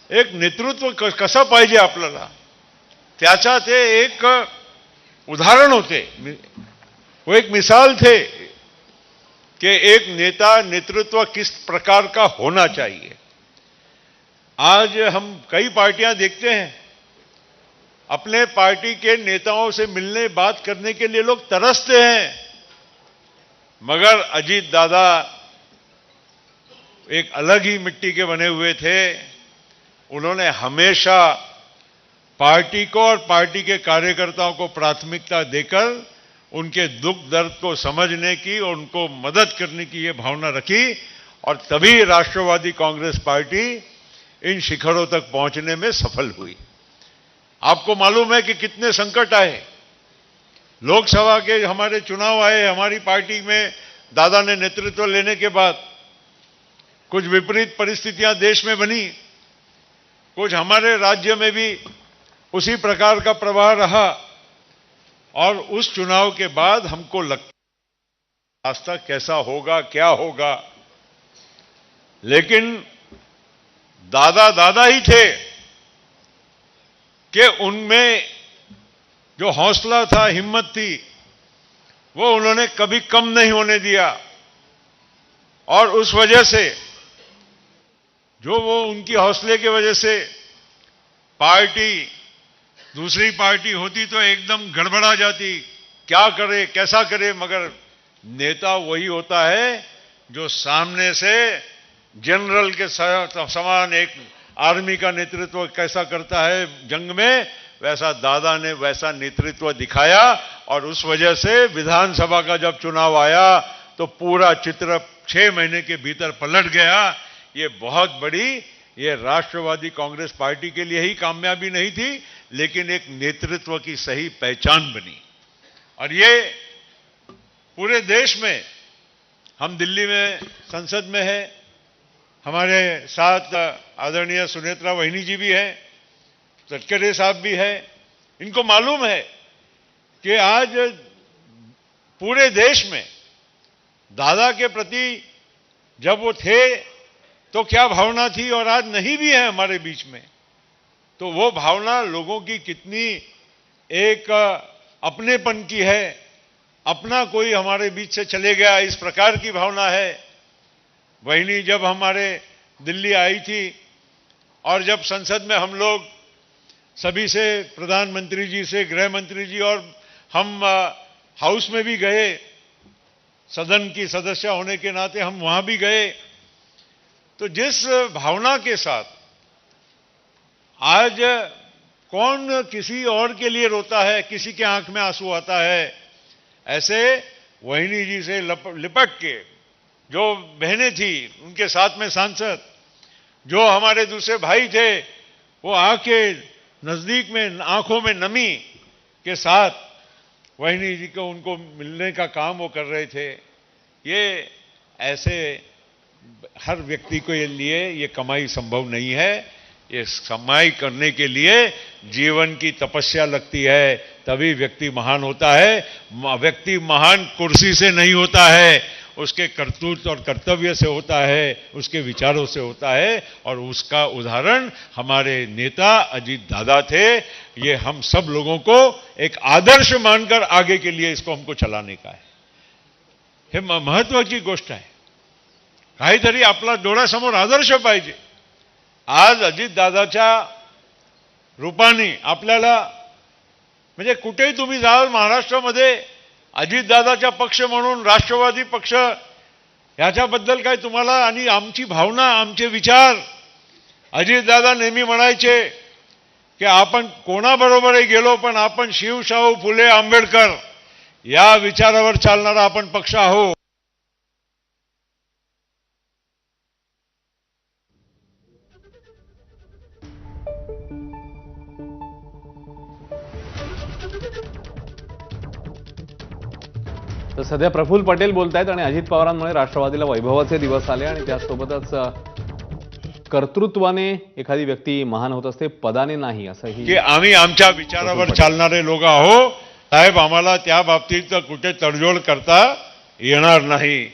एक नेतृत्व कसं पाहिजे आपल्याला त्याचा ते एक उदाहरण होते, वो एक मिसाल थे कि एक नेता नेतृत्व किस प्रकार का होना चाहिए। आज हम कई पार्टियां देखते हैं, अपने पार्टी के नेताओं से मिलने बात करने के लिए लोग तरसते हैं, मगर अजीत दादा एक अलग ही मिट्टी के बने हुए थे। उन्होंने हमेशा पार्टी को और पार्टी के कार्यकर्ताओं को प्राथमिकता देकर उनके दुख दर्द को समझने की और उनको मदद करने की ये भावना रखी, और तभी राष्ट्रवादी कांग्रेस पार्टी इन शिखरों तक पहुंचने में सफल हुई। आपको मालूम है कि कितने संकट आए, लोकसभा के हमारे चुनाव आए, हमारी पार्टी में दादा ने नेतृत्व लेने के बाद कुछ विपरीत परिस्थितियां देश में बनी, कुछ हमारे राज्य में भी उसी प्रकार का प्रवाह रहा, और उस चुनाव के बाद हमको लगता रास्ता कैसा होगा, क्या होगा, लेकिन दादा दादा ही थे कि उनमें जो हौसला था, हिम्मत थी, वो उन्होंने कभी कम नहीं होने दिया। और उस वजह से जो वो उनकी हौसले की वजह से पार्टी दूसरी पार्टी होती तो एकदम गड़बड़ा जाती, क्या करे कैसा करे, मगर नेता वही होता है जो सामने से जनरल के समान एक आर्मी का नेतृत्व कैसा करता है जंग में, वैसा दादा ने वैसा नेतृत्व दिखाया। और उस वजह से विधानसभा का जब चुनाव आया तो पूरा चित्र 6 महीने के भीतर पलट गया। ये बहुत बड़ी, ये राष्ट्रवादी कांग्रेस पार्टी के लिए ही कामयाबी नहीं थी, लेकिन एक नेतृत्व की सही पहचान बनी। और ये पूरे देश में, हम दिल्ली में संसद में है, हमारे साथ आदरणीय सुनेत्रा वहिनी जी भी हैं, तटकरे साहब भी हैं, इनको मालूम है कि आज पूरे देश में दादा के प्रति जब वो थे तो क्या भावना थी, और आज नहीं भी है हमारे बीच में, तो वो भावना लोगों की कितनी एक अपनेपन की है, अपना कोई हमारे बीच से चले गया, इस प्रकार की भावना है। वहिनी जब हमारे दिल्ली आई थी और जब संसद में हम लोग सभी से, प्रधानमंत्री जी से, गृह मंत्री जी, और हम हाउस में भी गए, सदन की सदस्य होने के नाते हम वहां भी गए, तो जिस भावना के साथ आज कौन किसी और के लिए रोता है, किसी के आंख में आंसू आता है, ऐसे वहिनी जी से लिपट के जो बहनें थी, उनके साथ में सांसद, जो हमारे दूसरे भाई थे, वो आके नजदीक में आंखों में नमी के साथ वहिनी जी को उनको मिलने का काम वो कर रहे थे। ये ऐसे हर व्यक्ति को लिए ये कमाई संभव नहीं है। ये कमाई करने के लिए जीवन की तपस्या लगती है, तभी व्यक्ति महान होता है। व्यक्ति महान कुर्सी से नहीं होता है, उसके करतूत और कर्तव्य से होता है, उसके विचारों से होता है, और उसका उदाहरण हमारे नेता अजीत दादा थे। ये हम सब लोगों को एक आदर्श मानकर आगे के लिए इसको हमको चलाने का है। हे महत्वाची गोष्ट आहे, काहीतरी आपला डोळ्यासमोर आदर्श पाहिजे। आज अजित दादाच्या रूपाने आपल्याला, म्हणजे कुठेही तुम्ही जाल महाराष्ट्रामध्ये, अजितदादाचा पक्ष म्हणून राष्ट्रवादी पक्ष याच्याबद्दल काय तुम्हाला, आणि आमची भावना, आमचे विचार, अजितदादा नेहमी म्हणायचे की आपण कोणाबरोबरही गेलो पण आपण शिव, शाहू, फुले, आंबेडकर या विचारावर चालणारा आपण पक्ष आहोत। तर सध्या प्रफुल्ल पटेल बोलतायत आणि अजित पवारांमुळे राष्ट्रवादीला वैभवाचे दिवस आले आणि त्यासोबतच कर्तृत्वाने एखादी व्यक्ती महान होत असते, पदाने नाही, असंही की आम्ही आमच्या विचारावर चालणारे लोक आहोत साहेब। आम्हाला त्या बाबतीत कुठे तडजोड करता येणार नाही।